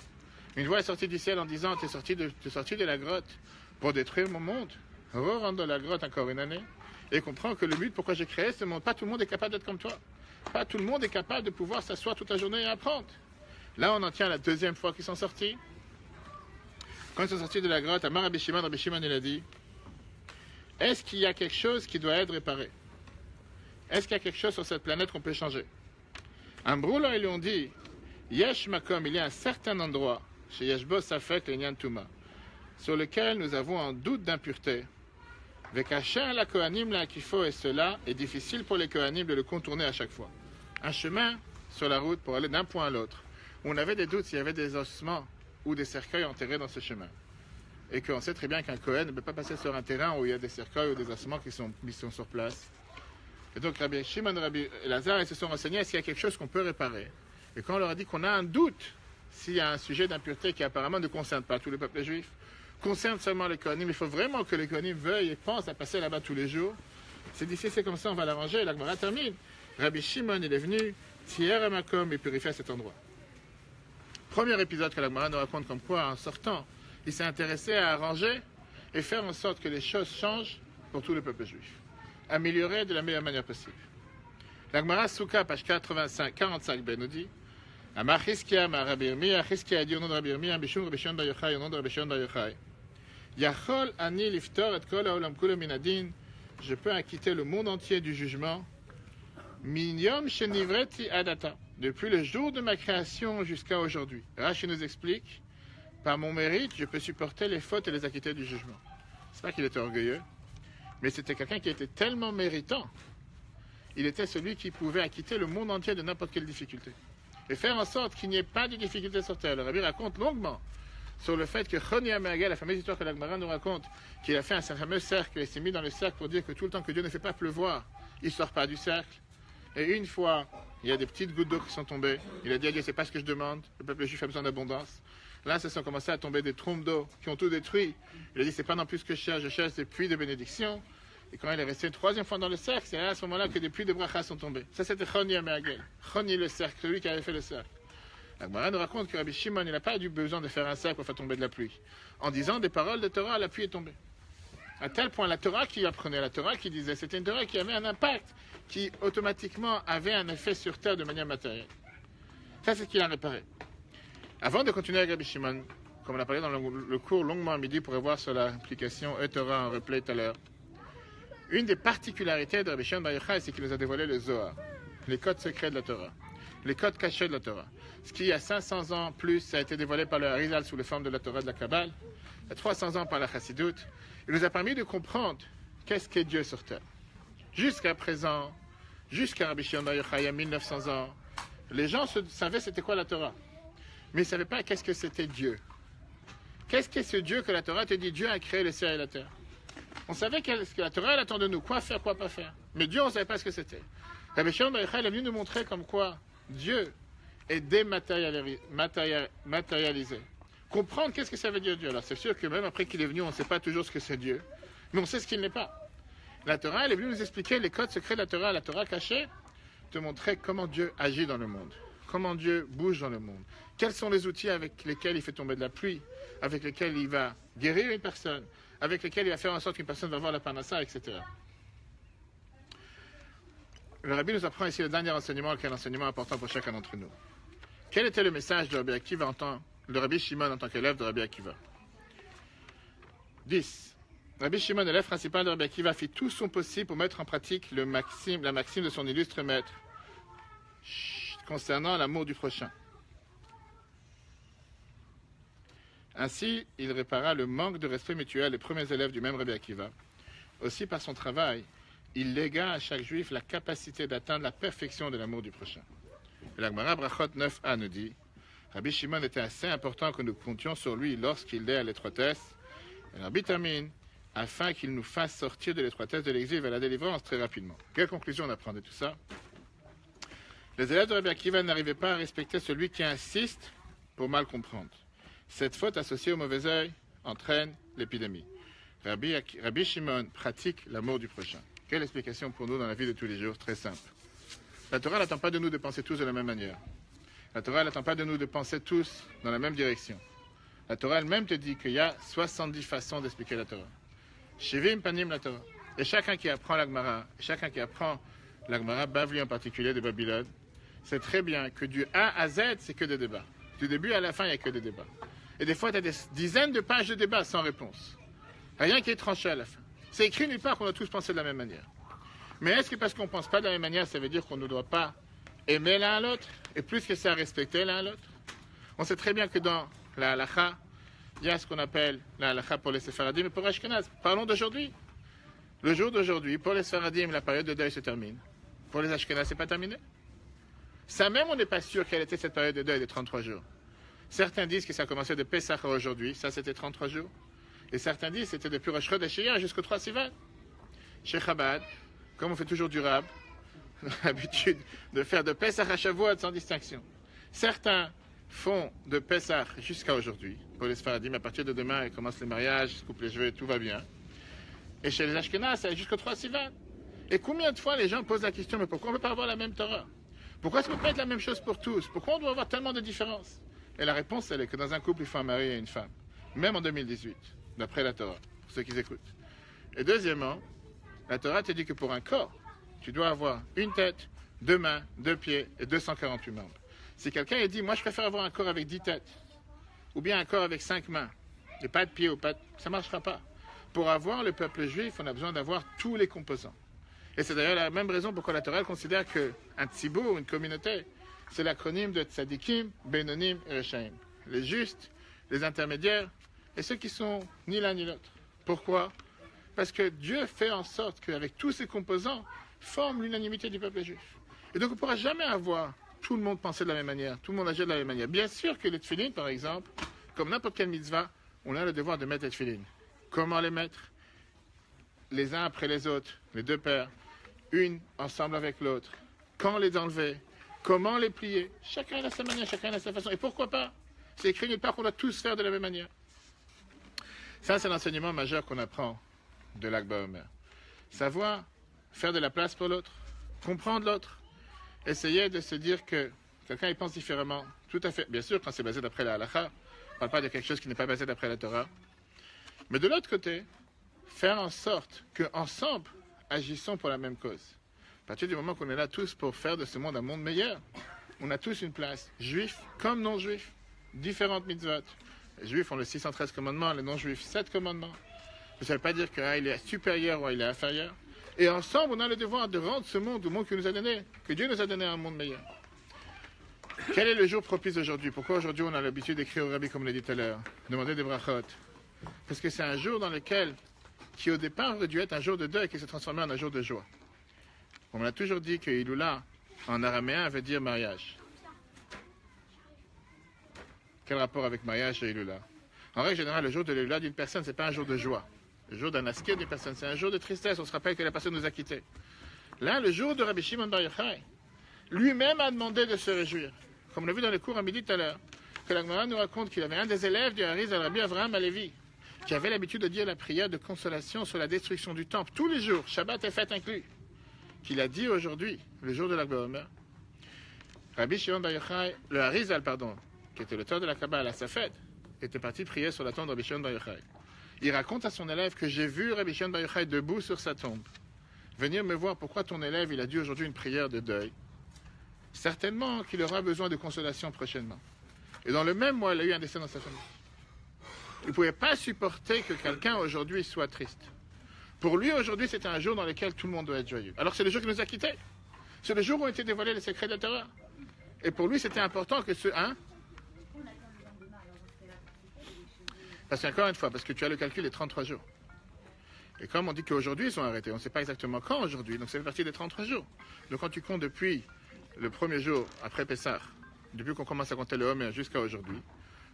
Une voix est sortie du ciel en disant, tu es sorti de la grotte pour détruire mon monde. Re-rentre dans la grotte encore une année et comprends que le but pourquoi j'ai créé ce monde, pas tout le monde est capable d'être comme toi. Pas tout le monde est capable de pouvoir s'asseoir toute la journée et apprendre. Là, on en tient à la deuxième fois qu'ils sont sortis. Quand ils sont sortis de la grotte, Amar Rabbi Shimon il a dit, est-ce qu'il y a quelque chose qui doit être réparé? Est-ce qu'il y a quelque chose sur cette planète qu'on peut changer? Ambrou, là, ils lui ont dit, Yesh Makom, il y a un certain endroit, chez Yeshbo Safek Lenyan Touma, sur lequel nous avons un doute d'impureté. Vekasher la Kohanim la Kifo, et cela est difficile pour les Kohanim de le contourner à chaque fois. Un chemin sur la route pour aller d'un point à l'autre. On avait des doutes s'il y avait des ossements ou des cercueils enterrés dans ce chemin. Et qu'on sait très bien qu'un Kohen ne peut pas passer sur un terrain où il y a des cercueils ou des ossements qui sont sur place. Et donc Rabbi Shimon et Rabbi Elazar, ils se sont renseignés s'il y a quelque chose qu'on peut réparer. Et quand on leur a dit qu'on a un doute s'il y a un sujet d'impureté qui apparemment ne concerne pas tout le peuple juif, concerne seulement les Kohanim, il faut vraiment que les Kohanim veuillent et pensent à passer là-bas tous les jours. C'est difficile, c'est comme ça, on va l'arranger. La Gemara termine. Rabbi Shimon, il est venu, Tier Makom, et purifier cet endroit. Premier épisode que la Gemara nous raconte comme quoi, en sortant, il s'est intéressé à arranger et faire en sorte que les choses changent pour tout le peuple juif. Améliorer de la meilleure manière possible. La Gemara Souka, page 45b, nous dit Amar Chizkia, ma Rabbi Yirmiyah, Chizkia a dit au nom de Rabbi Yirmiyah, Bishum Rabbi Shimon Bar Yochai, au nom de Rabbi Shimon Bar Yochai. Yachol ani liftor et kol haolam kulo minadin. Je peux acquitter le monde entier du jugement. Min yom shenivreti adata. Depuis le jour de ma création jusqu'à aujourd'hui. Rashi nous explique par mon mérite, je peux supporter les fautes et les acquitter du jugement. C'est pas qu'il était orgueilleux, mais c'était quelqu'un qui était tellement méritant. Il était celui qui pouvait acquitter le monde entier de n'importe quelle difficulté. Et faire en sorte qu'il n'y ait pas de difficulté sur terre. Le Rabbi raconte longuement sur le fait que Choni Améagel, la fameuse histoire que l'Agmara nous raconte, qu'il a fait un fameux cercle, il s'est mis dans le cercle pour dire que tout le temps que Dieu ne fait pas pleuvoir, il ne sort pas du cercle. Et une fois, il y a des petites gouttes d'eau qui sont tombées. Il a dit à Dieu, c'est pas ce que je demande. Le peuple juif a besoin d'abondance. Là, ça sont commencé à tomber des trompes d'eau qui ont tout détruit. Il a dit, c'est pas non plus ce que je cherche des puits de bénédiction. Et quand il est resté une troisième fois dans le cercle, c'est à ce moment-là que des puits de bracha sont tombés. Ça, c'était Choni Améagel. Choni, le cercle, celui qui avait fait le cercle. La Gemara nous raconte que Rabbi Shimon, il n'a pas eu besoin de faire un cercle pour faire tomber de la pluie. En disant des paroles de Torah, la pluie est tombée. À tel point, la Torah qui apprenait, la Torah qui disait, c'était une Torah qui avait un impact, qui automatiquement avait un effet sur terre de manière matérielle. Ça, c'est ce qu'il a réparé. Avant de continuer avec Rabbi Shimon, comme on a parlé dans le cours longuement à midi pour revoir sur l'application E-Torah en replay tout à l'heure, une des particularités de Rabbi Shimon Bar Yochai, c'est qu'il nous a dévoilé le Zohar, les codes secrets de la Torah, les codes cachés de la Torah. Ce qui, il y a 500 ans plus, ça a été dévoilé par le Harizal sous la forme de la Torah de la Kabbale, il y a 300 ans par la Chassidoute. Il nous a permis de comprendre qu'est-ce qu'est Dieu sur terre. Jusqu'à présent, jusqu'à Rabbi Shimon Bar Yochai, il y a 1900 ans, les gens savaient c'était quoi la Torah, mais ils ne savaient pas qu'est-ce que c'était Dieu. Qu'est-ce qu'est ce Dieu que la Torah te dit? Dieu a créé le ciel et la terre. On savait ce que la Torah elle attend de nous, quoi faire, quoi pas faire. Mais Dieu, on ne savait pas ce que c'était. Rabbi Shimon Bar Yochai est venu nous montrer comme quoi Dieu est dématérialisé. Comprendre qu'est-ce que ça veut dire Dieu. Alors c'est sûr que même après qu'il est venu, on ne sait pas toujours ce que c'est Dieu, mais on sait ce qu'il n'est pas. La Torah, elle est venue nous expliquer les codes secrets de la Torah cachée, te montrer comment Dieu agit dans le monde, comment Dieu bouge dans le monde, quels sont les outils avec lesquels il fait tomber de la pluie, avec lesquels il va guérir une personne, avec lesquels il va faire en sorte qu'une personne va voir la parnassa, etc. Le Rabbi nous apprend ici le dernier enseignement, qui est un enseignement important pour chacun d'entre nous. Quel était le message de Rabbi Akiva de Rabbi Shimon en tant qu'élève de Rabbi Akiva? 10. Rabbi Shimon, l'élève principal de Rabbi Akiva, fit tout son possible pour mettre en pratique la maxime de son illustre maître concernant l'amour du prochain. Ainsi, il répara le manque de respect mutuel des premiers élèves du même Rabbi Akiva. Aussi, par son travail, il légua à chaque juif la capacité d'atteindre la perfection de l'amour du prochain. La Gemara Brachot 9a nous dit, Rabbi Shimon était assez important que nous comptions sur lui lorsqu'il est à l'étroitesse, et Rabbi termine, afin qu'il nous fasse sortir de l'étroitesse de l'exil vers la délivrance très rapidement. Quelle conclusion on apprend de tout ça? Les élèves de Rabbi Akiva n'arrivaient pas à respecter celui qui insiste pour mal comprendre. Cette faute associée au mauvais œil entraîne l'épidémie. Rabbi Shimon pratique l'amour du prochain. Quelle explication pour nous dans la vie de tous les jours? Très simple. La Torah n'attend pas de nous de penser tous de la même manière. La Torah n'attend pas de nous de penser tous dans la même direction. La Torah elle-même te dit qu'il y a 70 façons d'expliquer la Torah. Shivim panim la Torah. Et chacun qui apprend la Gemara, Bavli en particulier de Babylone, sait très bien que du A à Z, c'est que des débats. Du début à la fin, il n'y a que des débats. Et des fois, tu as des dizaines de pages de débats sans réponse. Rien qui est tranché à la fin. C'est écrit nulle part qu'on doit tous penser de la même manière. Mais est-ce que parce qu'on ne pense pas de la même manière, ça veut dire qu'on ne doit pas aimer l'un à l'autre, et plus que ça, respecter l'un à l'autre? On sait très bien que dans la halakha, il y a ce qu'on appelle la halakha pour les séfaradim et pour Ashkenaz. Parlons d'aujourd'hui. Le jour d'aujourd'hui, pour les séfaradim, la période de deuil se termine. Pour les Ashkenaz, c'est pas terminé. Ça même, on n'est pas sûr quelle était cette période de deuil de 33 jours. Certains disent que ça a commencé de Pessah à aujourd'hui, ça c'était 33 jours. Et certains disent que c'était depuis Rosh Chodesh jusqu'au 3 Sivan. Chez Chabad, comme on fait toujours du rab, on a l'habitude de faire de Pessah à Shavuot sans distinction. Certains font de Pessah jusqu'à aujourd'hui. Pour les Sfaradim, à partir de demain, ils commencent les mariages, ils se coupent les cheveux, tout va bien. Et chez les Ashkenaz, c'est jusqu'au 3 Sivan. Et combien de fois les gens posent la question, mais pourquoi on ne peut pas avoir la même Torah? Pourquoi est-ce qu'on peut pas être la même chose pour tous? Pourquoi on doit avoir tellement de différences? Et la réponse, elle est que dans un couple, il faut un mari et une femme. Même en 2018, d'après la Torah, pour ceux qui écoutent. Et deuxièmement, la Torah te dit que pour un corps, tu dois avoir une tête, 2 mains, 2 pieds et 248 membres. Si quelqu'un dit, moi je préfère avoir un corps avec 10 têtes, ou bien un corps avec 5 mains, et pas de pieds ou pas de... ça ne marchera pas. Pour avoir le peuple juif, on a besoin d'avoir tous les composants. Et c'est d'ailleurs la même raison pourquoi la Torah considère qu'un tzibour, une communauté, c'est l'acronyme de tzadikim, benonim et reshaim. Les justes, les intermédiaires et ceux qui sont ni l'un ni l'autre. Pourquoi? Parce que Dieu fait en sorte qu'avec tous ses composants, forme l'unanimité du peuple juif. Et donc on ne pourra jamais avoir tout le monde penser de la même manière, tout le monde agir de la même manière. Bien sûr que les tefillin, par exemple, comme n'importe quelle mitzvah, on a le devoir de mettre les tefillin. Comment les mettre? Les uns après les autres, les deux paires, une ensemble avec l'autre. Quand les enlever? Comment les plier? Chacun a sa manière, chacun a sa façon. Et pourquoi pas? C'est écrit nulle part qu'on doit tous faire de la même manière. Ça, c'est l'enseignement majeur qu'on apprend de l'Ag BaOmer. Savoir faire de la place pour l'autre, comprendre l'autre, essayer de se dire que quelqu'un il pense différemment, tout à fait. Bien sûr, quand c'est basé d'après la halakha, on ne parle pas de quelque chose qui n'est pas basé d'après la Torah. Mais de l'autre côté, faire en sorte qu'ensemble, agissons pour la même cause. À partir du moment qu'on est là tous pour faire de ce monde un monde meilleur, on a tous une place, juifs comme non-juifs, différentes mitzvot. Les juifs ont les 613 commandements, les non-juifs 7 commandements. Ça ne veut pas dire qu'il est supérieur ou il est inférieur. Et ensemble, on a le devoir de rendre ce monde, le monde qu'il nous a donné, que Dieu nous a donné un monde meilleur. Quel est le jour propice aujourd'hui? Pourquoi aujourd'hui on a l'habitude d'écrire au Rabbi, comme on l'a dit tout à l'heure, demander des brachot? Parce que c'est un jour dans lequel, qui au départ aurait dû être un jour de deuil, qui s'est transformé en un jour de joie. On a toujours dit que Iloula, en araméen, veut dire mariage. Quel rapport avec mariage et Iloula? En règle générale, le jour de l'Iloula d'une personne, ce n'est pas un jour de joie. Le jour d'un askir d'une personne, c'est un jour de tristesse. On se rappelle que la personne nous a quittés. Là, le jour de Rabbi Shimon Bar Yochai, lui-même a demandé de se réjouir. Comme on l'a vu dans les cours à midi tout à l'heure, que la Gemara nous raconte qu'il avait un des élèves du Hariz al-Rabbi Avraham Alevi, qui avait l'habitude de dire la prière de consolation sur la destruction du temple tous les jours, Shabbat et fête inclus. Qu'il a dit aujourd'hui, le jour de l'Ag BaOmer, Rabbi Shimon Bar Yochai, le Harizal, qui était l'auteur de la Kabbalah à sa fête, était parti prier sur la tombe de Rabbi Shimon Bar Yochai. Il raconte à son élève que j'ai vu Rabbi Shimon Bar Yochai debout sur sa tombe. Venir me voir pourquoi ton élève il a dit aujourd'hui une prière de deuil. Certainement qu'il aura besoin de consolation prochainement. Et dans le même mois, il a eu un décès dans sa famille. Il ne pouvait pas supporter que quelqu'un aujourd'hui soit triste. Pour lui, aujourd'hui, c'était un jour dans lequel tout le monde doit être joyeux. Alors c'est le jour qui nous a quittés. C'est le jour où ont été dévoilés les secrets de la Torah. Et pour lui, c'était important que ce... Parce qu'encore une fois, parce que tu as le calcul des 33 jours. Et comme on dit qu'aujourd'hui, ils sont arrêtés, on ne sait pas exactement quand aujourd'hui, donc ça fait partie des 33 jours. Donc quand tu comptes depuis le premier jour après Pessah, depuis qu'on commence à compter le Homer jusqu'à aujourd'hui,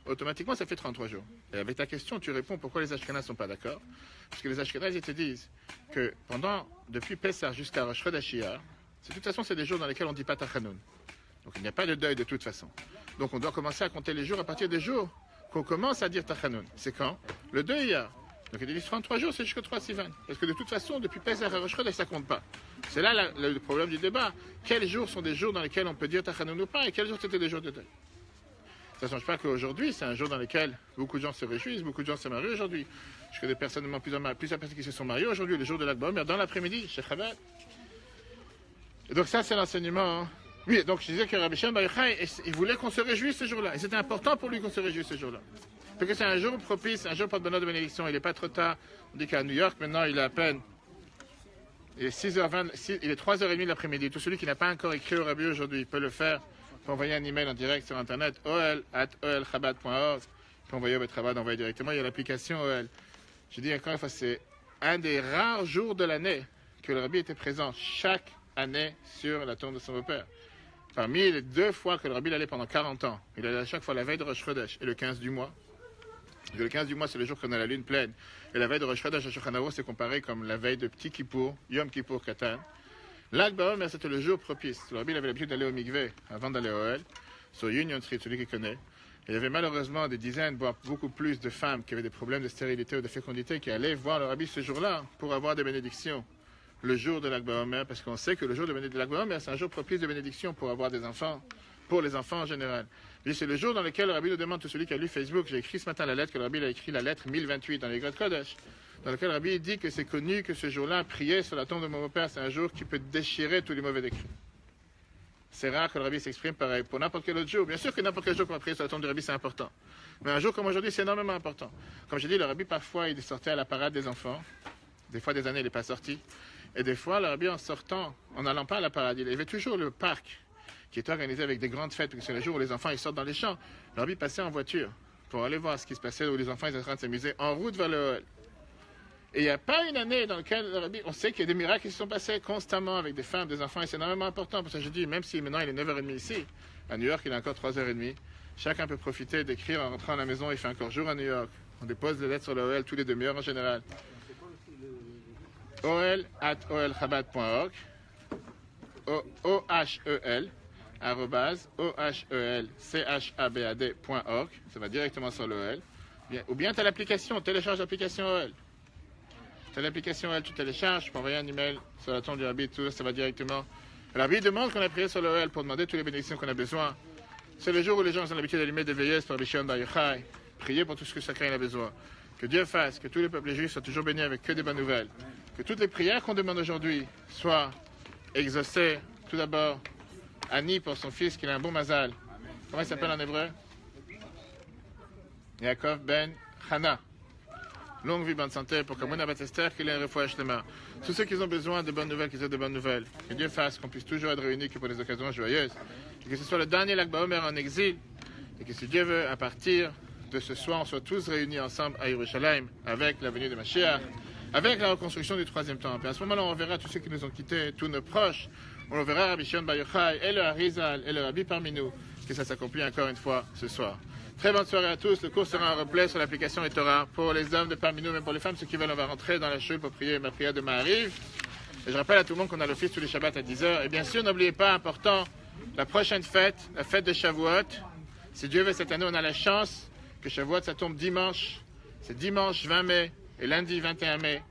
automatiquement ça fait 33 jours. Et avec ta question, tu réponds pourquoi les Ashkenazes ne sont pas d'accord. Parce que les Ashkenazes, ils te disent que depuis Pessah jusqu'à Rosh Chodesh Iyar, de toute façon c'est des jours dans lesquels on ne dit pas Tachanoun. Donc il n'y a pas de deuil de toute façon. Donc on doit commencer à compter les jours à partir des jours qu'on commence à dire Tachanoun. C'est quand? Le 2 Iyar. Donc il dit 33 jours, c'est jusqu'au 3 Sivan. Parce que de toute façon, depuis Pessah à Rosh Chodesh, ça compte pas. C'est là le problème du débat. Quels jours sont des jours dans lesquels on peut dire Tachanoun ou pas, et quels jours c'était des jours de deuil? Ça ne change pas qu'aujourd'hui, c'est un jour dans lequel beaucoup de gens se réjouissent, beaucoup de gens se marient aujourd'hui. Je connais personnellement plusieurs personnes qui se sont mariées aujourd'hui, le jour de l'Ag BaOmer, dans l'après-midi, chez Chabad. Et donc ça, c'est l'enseignement. Oui, donc je disais que Rabbi Shimon Bar Yochai, il voulait qu'on se réjouisse ce jour-là. Et c'était important pour lui qu'on se réjouisse ce jour-là. Parce que c'est un jour propice, un jour pour le bonheur de bénédiction. Il n'est pas trop tard. On dit qu'à New York, maintenant, il est à peine. Il est 6h20, il est 3h30 l'après-midi. Tout celui qui n'a pas encore écrit au Rabbi aujourd'hui peut le faire. Il peut envoyer un email en direct sur Internet, ol@olchabad.org. Il peut envoyer votre Chabad, envoyer directement. Il y a l'application OL. Je dis encore une fois, c'est un des rares jours de l'année que le Rabbi était présent chaque année sur la tombe de son beau-père. Parmi les 2 fois que le Rabbi allait pendant 40 ans, il allait à chaque fois la veille de Rosh Chodesh et le 15 du mois. Le 15 du mois, c'est le jour qu'on a la lune pleine. Et la veille de Rosh Chodesh à Shulchan Aruch, c'est comparé comme la veille de Petit Kippour, Yom Kippour Katan. L'Ag BaOmer, c'était le jour propice. Le Rabbi avait l'habitude d'aller au mikvé avant d'aller au Ohel, sur Union Street, celui qui connaît. Et il y avait malheureusement des dizaines, voire beaucoup plus de femmes qui avaient des problèmes de stérilité ou de fécondité qui allaient voir le Rabbi ce jour-là pour avoir des bénédictions. Le jour de l'Ag BaOmer, parce qu'on sait que le jour de l'Ag BaOmer, c'est un jour propice de bénédiction pour avoir des enfants, pour les enfants en général. Et c'est le jour dans lequel le Rabbi nous demande, tout celui qui a lu Facebook, j'ai écrit ce matin la lettre, que le Rabbi a écrit la lettre 1028 dans les Grot Kodesh, dans lequel le Rabbi dit que c'est connu que ce jour-là, prier sur la tombe de mon beau-père, c'est un jour qui peut déchirer tous les mauvais décrets. C'est rare que le Rabbi s'exprime pareil pour n'importe quel autre jour. Bien sûr que n'importe quel jour qu'on va prier sur la tombe du Rabbi, c'est important. Mais un jour comme aujourd'hui, c'est énormément important. Comme j'ai dit, le Rabbi, parfois, il sortait à la parade des enfants. Des fois, des années, il n'est pas sorti. Et des fois, le Rabbi, en sortant, en n'allant pas à la parade, il y avait toujours le parc qui était organisé avec des grandes fêtes, parce que c'est le jour où les enfants ils sortent dans les champs. Le Rabbi passait en voiture pour aller voir ce qui se passait où les enfants étaient en train de s'amuser en route vers le Ohel. Et il n'y a pas une année dans laquelle on sait qu'il y a des miracles qui se sont passés constamment avec des femmes, des enfants, et c'est énormément important. Pour ça, je dis, même si maintenant il est 9h30 ici, à New York, il est encore 3h30, chacun peut profiter d'écrire en rentrant à la maison. Il fait encore jour à New York. On dépose les lettres sur le OL tous les demi-heures en général. OL@olchabad.org OHEL @OHELCHABAD.org. Ça va directement sur le OL. Ou bien tu as l'application, télécharge l'application OL. Tu as l'application OL, tu télécharges, tu peux envoyer un email sur la tombe du Rabbi, tout ça va directement. Le Rabbi demande qu'on a prié sur le OL pour demander toutes les bénédictions qu'on a besoin. C'est le jour où les gens ont l'habitude d'allumer des veilleuses pour Rabbi Shimon Bar Yochai, prier pour tout ce que chacun a besoin. Que Dieu fasse, que tous les peuples juifs soient toujours bénis avec que des bonnes nouvelles. Que toutes les prières qu'on demande aujourd'hui soient exaucées. Tout d'abord, Annie pour son fils, qu'il a un bon mazal. Comment il s'appelle en hébreu? Yaakov ben Hana. Longue vie, bonne santé pour Kamuna Batester, qu'il ait un refouach de main. Tous ceux qui ont besoin de bonnes nouvelles, qu'ils aient de bonnes nouvelles. Que Dieu fasse qu'on puisse toujours être réunis que pour des occasions joyeuses. Et que ce soit le dernier Lag BaOmer en exil. Et que si Dieu veut, à partir de ce soir, on soit tous réunis ensemble à Yerushalayim avec la venue de Mashiach, avec la reconstruction du troisième temple. Et à ce moment-là, on verra tous ceux qui nous ont quittés, tous nos proches. On verra Rabbi Shimon Bar Yochai et le Harizal et le Rabbi parmi nous. Que ça s'accomplit encore une fois ce soir. Très bonne soirée à tous. Le cours sera en replay sur l'application Torah pour les hommes de parmi nous, même pour les femmes, ceux qui veulent, on va rentrer dans la chule pour prier. Ma prière demain arrive. Et je rappelle à tout le monde qu'on a l'office tous les Shabbats à 10h. Et bien sûr, n'oubliez pas, important, la prochaine fête, la fête de Shavuot. Si Dieu veut, cette année, on a la chance que Shavuot, ça tombe dimanche. C'est dimanche 20 mai et lundi 21 mai.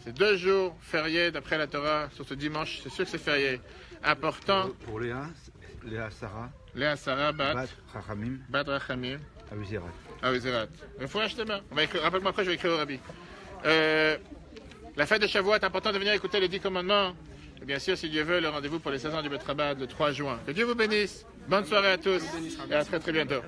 C'est 2 jours fériés d'après la Torah sur ce dimanche. C'est sûr que c'est férié. Important. Pour Léa Sarah. Léa Sarah, Bat Rachamim. Avizerat. Il faut acheter main. Rappelle-moi après, je vais écrire au Rabbi. La fête de Shavuot, important de venir écouter les 10 commandements. Et bien sûr, si Dieu veut, le rendez-vous pour les 16 ans du Bet Rabad le 3 juin. Que Dieu vous bénisse. Bonne soirée à tous et à très très bientôt.